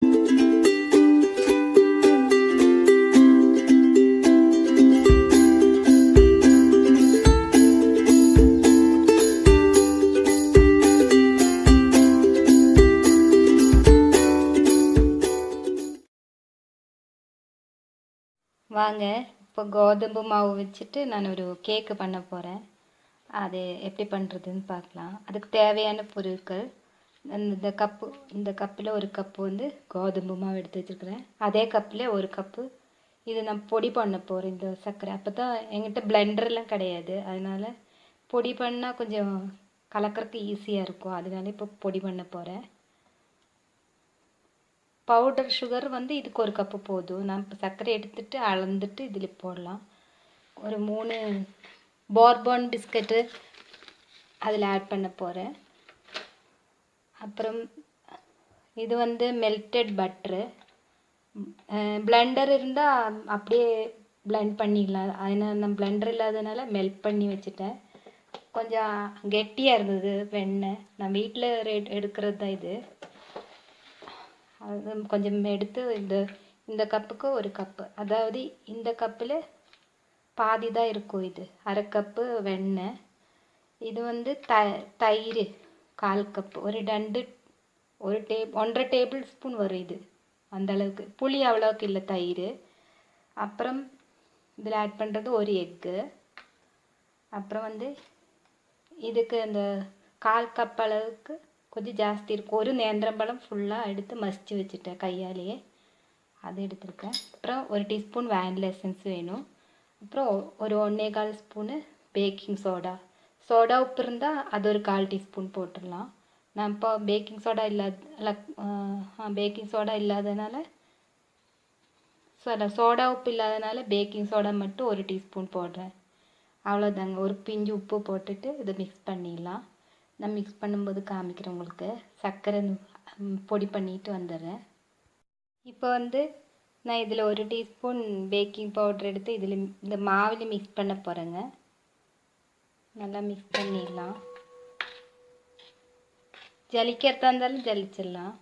வாங்க, இப்போ கோதுமை மாவு வச்சுட்டு நான் ஒரு கேக்கு பண்ண போகிறேன். அது எப்படி பண்ணுறதுன்னு பார்க்கலாம். அதுக்கு தேவையான பொருட்கள் இந்த கப்பில் ஒரு கப்பு வந்து கோதுமை மாவு எடுத்து வச்சுருக்கிறேன். அதே கப்பில் ஒரு கப்பு இது நான் பொடி பண்ண போகிறேன், இந்த சர்க்கரை. அப்போ தான் என்கிட்ட பிளெண்டர்லாம் கிடையாது, அதனால் பொடி பண்ணால் கொஞ்சம் கலக்கிறதுக்கு ஈஸியாக இருக்கும். அதனால இப்போ பொடி பண்ண போகிறேன். பவுடர் சுகர் வந்து இதுக்கு ஒரு கப்பு போதும். நான் இப்போ சர்க்கரை எடுத்துட்டு அளந்துட்டு இதில் போடலாம். ஒரு 3 bourbon பிஸ்கட்டு அதில் ஆட் பண்ண போகிறேன். அப்புறம் இது வந்து மெல்டட் பட்ரு. பிளெண்டர் இருந்தால் அப்படியே பிளெண்ட் பண்ணிடலாம். அதனால் நான் பிளெண்டர் இல்லாததுனால மெல்ட் பண்ணி வச்சுட்டேன். கொஞ்சம் கெட்டியாக இருந்தது வெண்ணெய். நான் வீட்டில் எடுக்கிறது தான் இது. அது கொஞ்சம் எடுத்து இந்த கப்புக்கு ஒரு கப்பு, அதாவது இந்த கப்பில் பாதி தான் இருக்கும். இது அரை கப்பு வெண்ணெய். இது வந்து தயிர் 1/4 கப்பு, ஒரு 1.5 டேபிள் ஸ்பூன் வரும். இது அந்த அளவுக்கு, புளி அவ்வளோவுக்கு இல்லை தயிர். அப்புறம் இதில் ஆட் பண்ணுறது ஒரு எக்கு. அப்புறம் வந்து இதுக்கு அந்த 1/4 கப் அளவுக்கு கொஞ்சம் ஜாஸ்தி இருக்கும். ஒரு நேந்திரம்பழம் ஃபுல்லாக எடுத்து மசிச்சு வச்சுட்டேன் கையாலேயே, அது எடுத்துருக்கேன். அப்புறம் ஒரு டீஸ்பூன் வேனிலா எசன்ஸ் வேணும். அப்புறம் ஒரு 1.25 ஸ்பூனு பேக்கிங் சோடா உப்பு இருந்தால் அது ஒரு 1/4 டீஸ்பூன் போட்டுடலாம். நான் இப்போ பேக்கிங் சோடா இல்லாதனால சோடா உப்பு இல்லாதனால பேக்கிங் சோடா மட்டும் ஒரு டீஸ்பூன் போடுறேன். அவ்வளோதாங்க. ஒரு பிஞ்சு உப்பு போட்டுட்டு இதை மிக்ஸ் பண்ணிடலாம். நான் மிக்ஸ் பண்ணும்போது காமிக்கிறேன் உங்களுக்கு. சர்க்கரை பொடி பண்ணிட்டு வந்துடுறேன். இப்போ வந்து நான் இதில் ஒரு டீஸ்பூன் பேக்கிங் பவுடர் எடுத்து இதில் இந்த மாவில் மிக்ஸ் பண்ண போகிறேங்க. நல்லா மிக்ஸ் பண்ணிடலாம். ஜலிக்கிறதா இருந்தாலும் ஜலிச்சிடலாம்.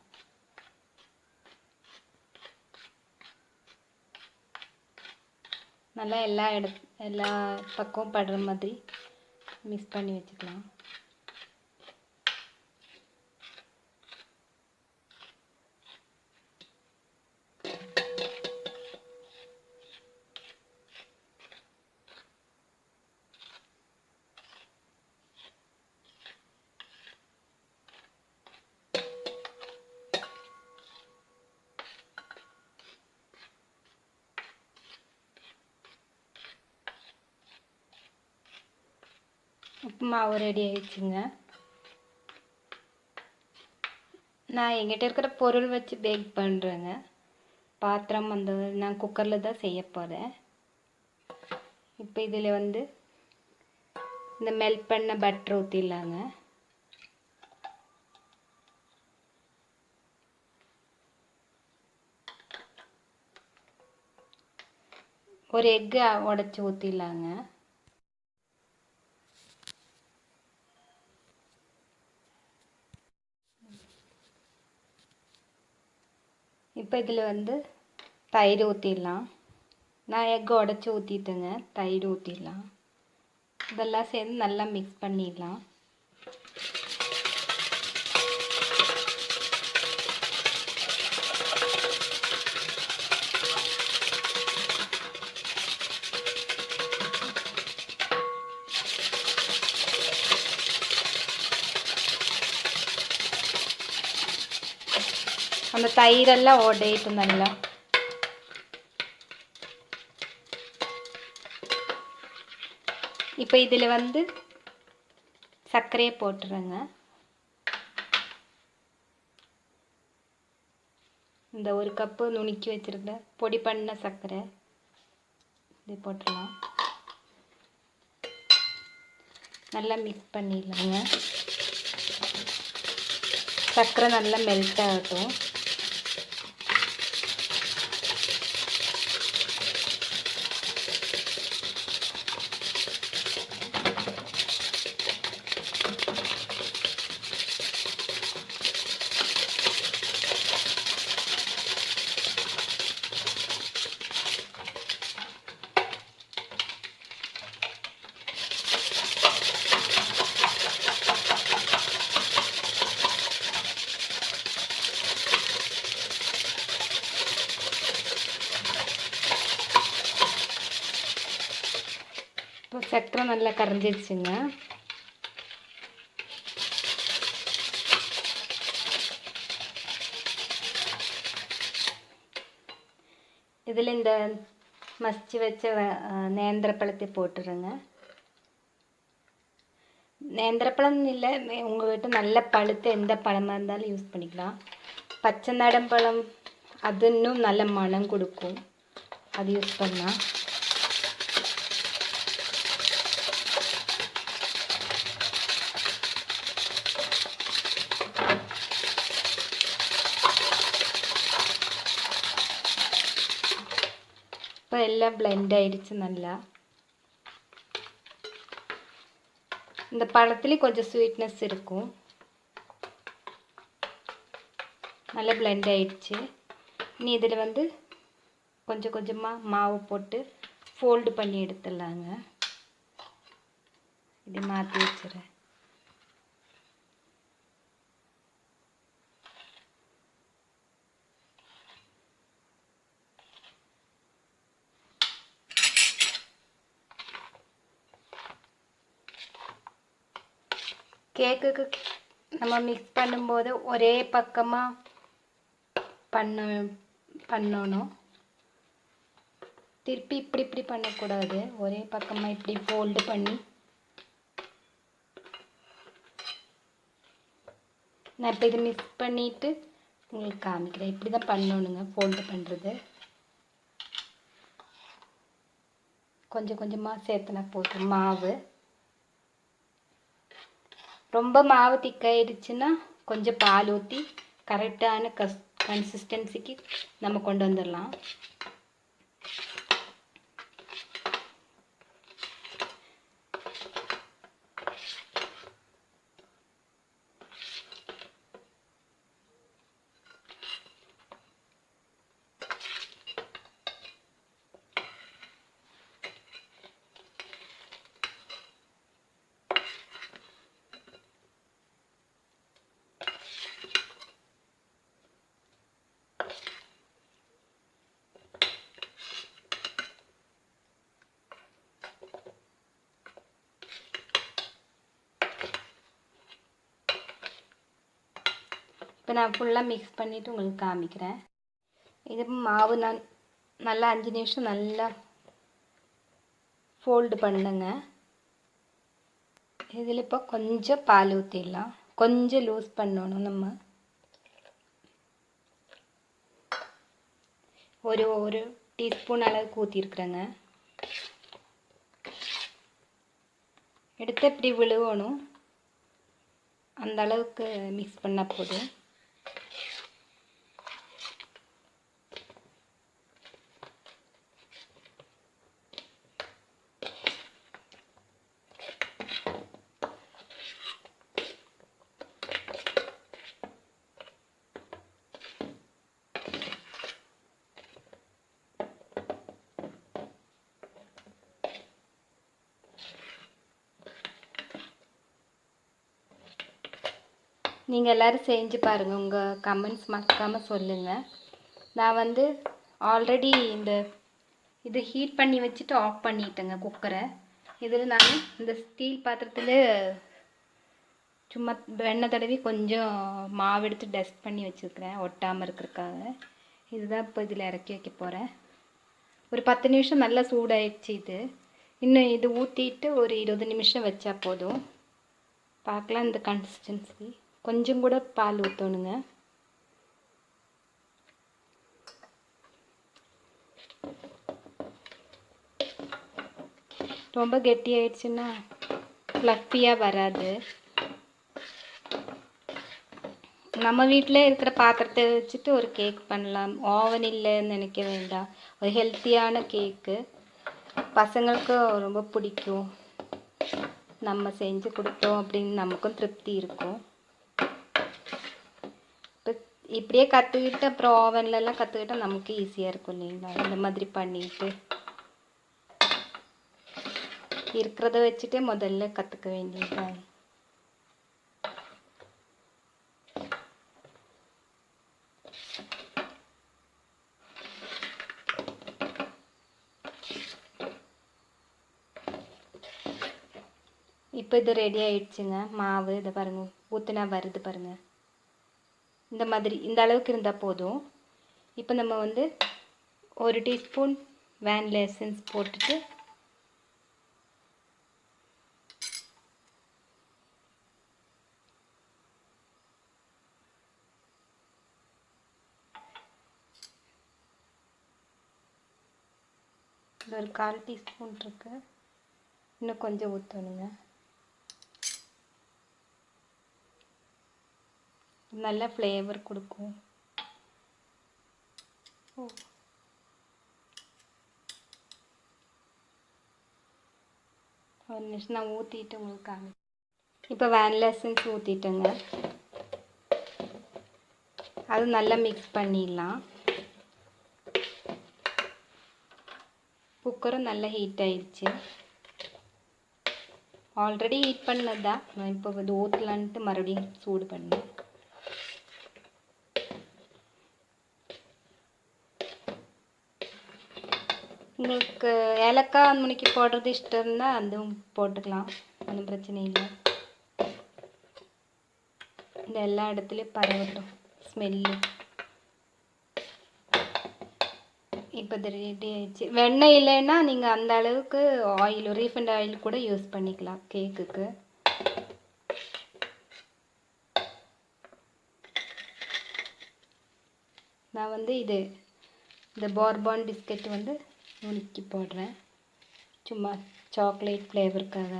நல்லா எல்லா பக்கமும் படுற மாதிரி மிக்ஸ் பண்ணி வச்சுக்கலாம். உப்பு மாவு ரெடி ஆயிடுச்சுங்க. நான் எங்கிட்ட இருக்கிற பொருள் வச்சு பேக் பண்ணுறேங்க. பாத்திரம் நான் குக்கரில் தான் செய்ய போகிறேன். இப்போ இதில் வந்து இந்த மெல்ட் பண்ண பட்டர் ஊற்றிடலாங்க. ஒரு எக்கு உடச்சி ஊற்றிடலாங்க. இப்போ இதில் வந்து தயிர் ஊற்றிடலாம். நான் எக்கு உடச்சி ஊற்றிட்டேங்க. தயிர் ஊற்றிடலாம். இதெல்லாம் சேர்ந்து நல்லா மிக்ஸ் பண்ணிடலாம். அந்த தயிரெல்லாம் உடையிட்டு நல்லா. இப்போ இதில் வந்து சர்க்கரையை போட்டுருங்க. இந்த ஒரு கப்பு நுணுக்கி வச்சுருக்க பொடி பண்ண சர்க்கரை இது போட்டுடலாம். நல்லா மிக்ஸ் பண்ணிடலாங்க. சர்க்கரை நல்லா மெல்ட் ஆகட்டும். இப்போ சக்கரை நல்லா கரைஞ்சிருச்சுங்க. இதில் இந்த மசிச்சு வச்ச நேந்திரப்பழத்தை போட்டுருங்க. நேந்திரப்பழம் இல்லை, உங்கள் வீட்டு நல்ல பழுத்த எந்த பழமாக இருந்தாலும் யூஸ் பண்ணிக்கலாம். பச்சை நடம்பழம் அது இன்னும் நல்ல மனம் கொடுக்கும், அது யூஸ் பண்ணலாம். இப்போ எல்லாம் பிளெண்ட் ஆயிடுச்சு நல்லா. இந்த பழத்துலேயும் கொஞ்சம் ஸ்வீட்னஸ் இருக்கும். நல்லா பிளெண்ட் ஆயிடுச்சு. இனி இதில் வந்து கொஞ்சம் கொஞ்சமாக மாவு போட்டு ஃபோல்டு பண்ணி எடுத்துடலாங்க. இது மாற்றி வச்சுறேன். கேக்குக்கு நம்ம மிக்ஸ் பண்ணும்போது ஒரே பக்கமாக பண்ணணும். திருப்பி இப்படி பண்ணக்கூடாது. ஒரே பக்கமாக இப்படி ஃபோல்டு பண்ணி, நான் இப்போ இது மிக்ஸ் பண்ணிவிட்டு உங்களுக்கு காமிக்கிறேன். இப்படி தான் பண்ணணுங்க ஃபோல்டு பண்ணுறது. கொஞ்சம் கொஞ்சமாக சேர்த்துனா போதும். மாவு ரொம்ப மாவு திக்காயிடுச்சுன்னா கொஞ்சம் பால் ஊற்றி கரெக்டான கன்சிஸ்டன்சிக்கு நம்ம கொண்டு வந்துடலாம். இப்போ நான் ஃபுல்லாக மிக்ஸ் பண்ணிவிட்டு உங்களுக்கு காமிக்கிறேன். இது மாவு நான் நல்லா 5 நிமிஷம் நல்லா ஃபோல்டு பண்ணுங்க. இதில் இப்போ கொஞ்சம் பால் ஊற்றிடலாம். கொஞ்சம் லூஸ் பண்ணணும். நம்ம ஒரு டீஸ்பூன் அளவுக்கு ஊற்றிருக்குறேங்க. எடுத்து இப்படி விழுவணும். அந்த அளவுக்கு மிக்ஸ் பண்ணால் போதும். நீங்கள் எல்லோரும் செஞ்சு பாருங்கள். உங்கள் கமெண்ட்ஸ் மறக்காமல் சொல்லுங்கள். நான் வந்து ஆல்ரெடி இது ஹீட் பண்ணி வச்சுட்டு ஆஃப் பண்ணிட்டேங்க குக்கரை. இதில் நான் இந்த ஸ்டீல் பாத்திரத்தில் சும்மா எண்ணெய் தடவி கொஞ்சம் மாவு எடுத்து டஸ்ட் பண்ணி வச்சுருக்கிறேன் ஒட்டாமல் இருக்கிறதுக்காக. இதுதான் இப்போ இதில் இறக்கி வைக்க போகிறேன். ஒரு 10 நிமிஷம் நல்லா சூடாயிடுச்சு. இன்னும் இது ஊற்றிட்டு ஒரு 20 நிமிஷம் வச்சா போதும். பார்க்கலாம் இந்த கன்சிஸ்டன்சி. கொஞ்சம் கூட பால் ஊற்றணுங்க. ரொம்ப கெட்டி ஆயிடுச்சுன்னா ஃப்ளஃபியாக வராது. நம்ம வீட்டில் இருக்கிற பாத்திரத்தை வச்சுட்டு ஒரு கேக் பண்ணலாம். ஓவன் இல்லைன்னு நினைக்க வேண்டாம். ஒரு ஹெல்த்தியான கேக்கு பசங்களுக்கும் ரொம்ப பிடிக்கும். நம்ம செஞ்சு கொடுத்தோம் அப்படின்னு நமக்கும் திருப்தி இருக்கும். இப்படியே கற்றுக்கிட்டு அப்புறம் ஓவன்லலாம் கற்றுக்கிட்டால் நமக்கு ஈஸியாக இருக்கும் இல்லைங்களா? இந்த மாதிரி பண்ணிட்டு இருக்கிறத வச்சுட்டே முதல்ல கற்றுக்க வேண்டியதுதான். இப்போ இது ரெடி ஆயிடுச்சுங்க மாவு. இதை பாருங்கள் ஊற்றுனா வருது பாருங்கள். இந்த மாதிரி இந்த அளவுக்கு இருந்தால் போதும். இப்போ நம்ம வந்து 1 டீஸ்பூன் வேனிலா எசன்ஸ் போட்டுட்டு ஒரு 1/4 டீஸ்பூன் இருக்கு, இன்னும் கொஞ்சம் ஊற்றணுங்க. நல்ல ஃப்ளேவர் கொடுக்கும். ஒரு நிமிஷம் நான் ஊற்றிட்டு உங்களுக்கு காமி. இப்போ வேனிலா எசன்ஸ் ஊற்றிட்டேங்க. அது நல்லா மிக்ஸ் பண்ணிடலாம். குக்கரும் நல்லா ஹீட் ஆயிடுச்சு. ஆல்ரெடி ஹீட் பண்ணது தான், நான் இப்போ வந்து ஊற்றலான்ட்டு மறுபடியும் சூடு பண்ணேன். உங்களுக்கு ஏலக்காய் நுணுக்கி போடுறது இஷ்டம் இருந்தால் அதுவும் போட்டுக்கலாம், ஒன்றும் பிரச்சனை இல்லை. இந்த எல்லா இடத்துலையும் பரவட்டும் ஸ்மெல்லு. இப்போ இது ரெடி ஆயிடுச்சு. வெண்ணெய் இல்லைன்னா நீங்கள் அந்த அளவுக்கு ஆயில், ரீஃபைண்ட் ஆயில் கூட யூஸ் பண்ணிக்கலாம் கேக்குக்கு. நான் வந்து இந்த bourbon பிஸ்கட் வந்து நுணுக்கி போடுறேன், சும்மா சாக்லேட் ஃப்ளேவருக்காக.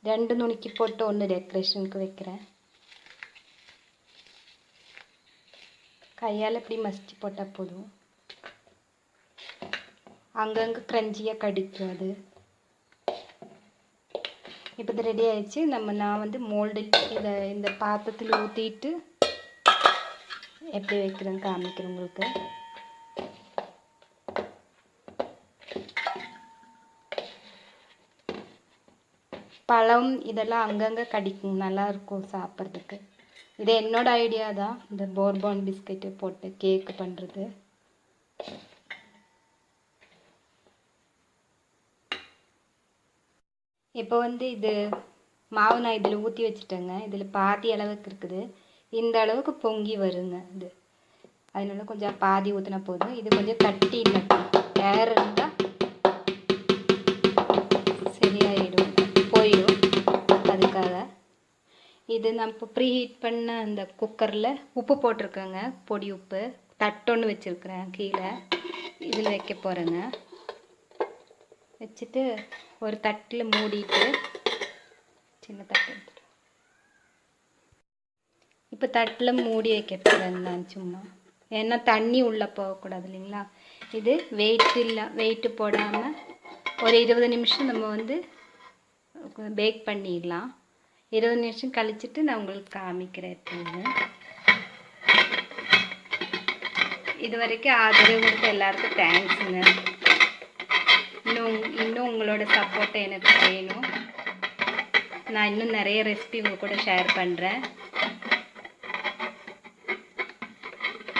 2 நுணுக்கி போட்டு 1 டெக்கரேஷனுக்கு வைக்கிறேன். கையால் இப்படி மசிச்சு போட்டால் போதும். அங்கங்கே க்ரன்ச்சியாக கடிக்கும் அது. இப்போ இது ரெடி ஆயிடுச்சு. நான் வந்து மோல்டில் இந்த பாத்திரத்தில் ஊற்றிட்டு எப்படி வைக்கிறேன்னு காமிக்கிறேன் உங்களுக்கு. பழம் இதெல்லாம் அங்கங்கே கடிக்கும், நல்லாயிருக்கும் சாப்பிட்றதுக்கு. இது என்னோட ஐடியா தான், இந்த bourbon பிஸ்கெட்டு போட்டு கேக்கு பண்ணுறது. இப்போ வந்து இது மாவு நான் இதில் ஊற்றி வச்சுட்டேங்க. இதில் பாதி அளவுக்கு இருக்குது. இந்த அளவுக்கு பொங்கி வருங்க இது. அதனால கொஞ்சம் பாதி ஊற்றினா போதும். இது கொஞ்சம் கட்டி இல்லை, ஏர் இருந்தால் சரியாயிடும், போயிடும். அதுக்காக இது நான் இப்போ ப்ரீ ஹீட் பண்ண அந்த குக்கரில் உப்பு போட்டிருக்கேங்க, பொடி உப்பு. தட்டொன்று வச்சுருக்கிறேன் கீழே, இதில் வைக்க போகிறேங்க. வச்சுட்டு ஒரு தட்டில் மூடிட்டு, சின்ன தட்டு எடுத்துட்டு இப்போ தட்டில் மூடி வைக்க போகிறேங்க நான் சும்மா. ஏன்னா தண்ணி உள்ளே போகக்கூடாது இல்லைங்களா. இது வெயிட்டு போடாமல் ஒரு 20 நிமிஷம் நம்ம வந்து பேக் பண்ணிடலாம். 20 நிமிஷம் கழிச்சிட்டு நான் உங்களுக்கு காமிக்கிறேன் எப்படின்னு. இது வரைக்கும் ஆதரவு கொடுத்த எல்லாருக்கும் தேங்க்ஸுங்க. இன்னும் உங்களோட சப்போர்ட்டை எனக்கு வேணும். நான் இன்னும் நிறைய ரெசிபி உங்கள் கூட ஷேர் பண்ணுறேன்.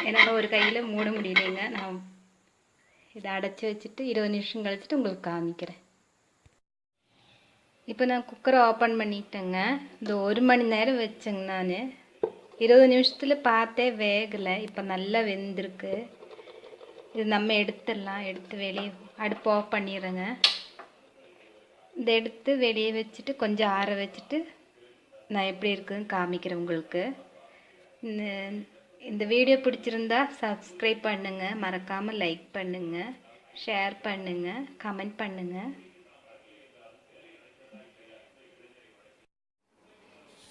என்னால் ஒரு கையில் மூட முடியலைங்க. நான் இதை அடைச்சி வச்சுட்டு 20 நிமிஷம் கழிச்சிட்டு உங்களுக்கு காமிக்கிறேன். இப்போ நான் குக்கரை ஓப்பன் பண்ணிட்டேங்க. இந்த 1 மணி நேரம் வச்சேங்க நான். 20 நிமிஷத்தில் பார்த்தே வேகலை, இப்போ நல்லா வெந்திருக்கு. இது நம்ம எடுத்துடலாம். எடுத்து வெளியே அடுப்பு ஆஃப் பண்ணிடுறேங்க. இதை எடுத்து வெளியே வச்சுட்டு கொஞ்சம் ஆற வச்சுட்டு நான் எப்படி இருக்குதுன்னு காமிக்கிறேன் உங்களுக்கு. இந்த வீடியோ பிடிச்சிருந்தா சப்ஸ்கிரைப் பண்ணுங்கள், மறக்காமல் லைக் பண்ணுங்கள், ஷேர் பண்ணுங்கள், கமெண்ட் பண்ணுங்கள்.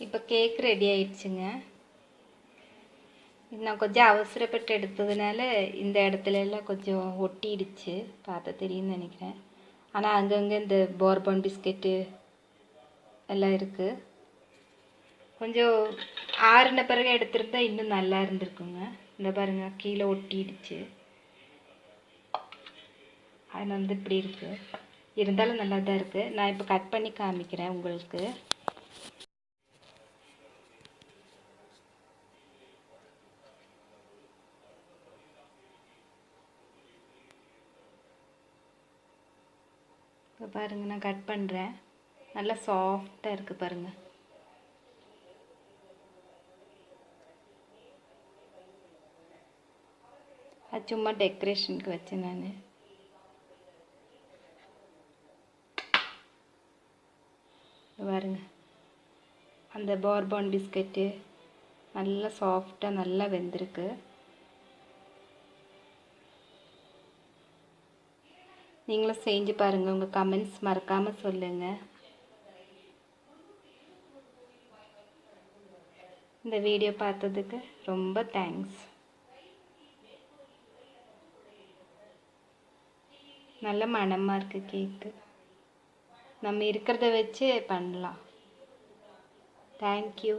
இப்போ கேக் ரெடி ஆயிடுச்சுங்க. நான் கொஞ்சம் அவசரப்பட்டு எடுத்ததுனால இந்த இடத்துல எல்லாம் கொஞ்சம் ஒட்டிடுச்சு, பார்த்த தெரியும்னு நினைக்கிறேன். ஆனால் அங்கங்கே இந்த bourbon பிஸ்கெட்டு எல்லாம் இருக்குது. கொஞ்சம் ஆறின பிறகு எடுத்துருந்தா இன்னும் நல்லா இருந்திருக்குங்க. இந்த பாருங்க கீழே ஒட்டிடுச்சு. அது வந்து இப்படி இருக்குது, இருந்தாலும் நல்லா தான் இருக்குது. நான் இப்போ கட் பண்ணி காமிக்கிறேன் உங்களுக்கு. இப்போ பாருங்கள் நான் கட் பண்ணுறேன். நல்லா சாஃப்டாக இருக்குது பாருங்கள். அது சும்மா டெக்கரேஷனுக்கு வச்சேன் நான். பாருங்க, அந்த bourbon பிஸ்கட்டு நல்லா சாஃப்டாக நல்லா வெந்திருக்கு. நீங்களும் செஞ்சு பாருங்கள். உங்கள் கமெண்ட்ஸ் மறக்காமல் சொல்லுங்கள். இந்த வீடியோ பார்த்ததுக்கு ரொம்ப தேங்க்ஸ். நல்ல மணமாக இருக்குது கேக்கு. நம்ம இருக்கிறத வச்சு பண்ணலாம். தேங்க்யூ.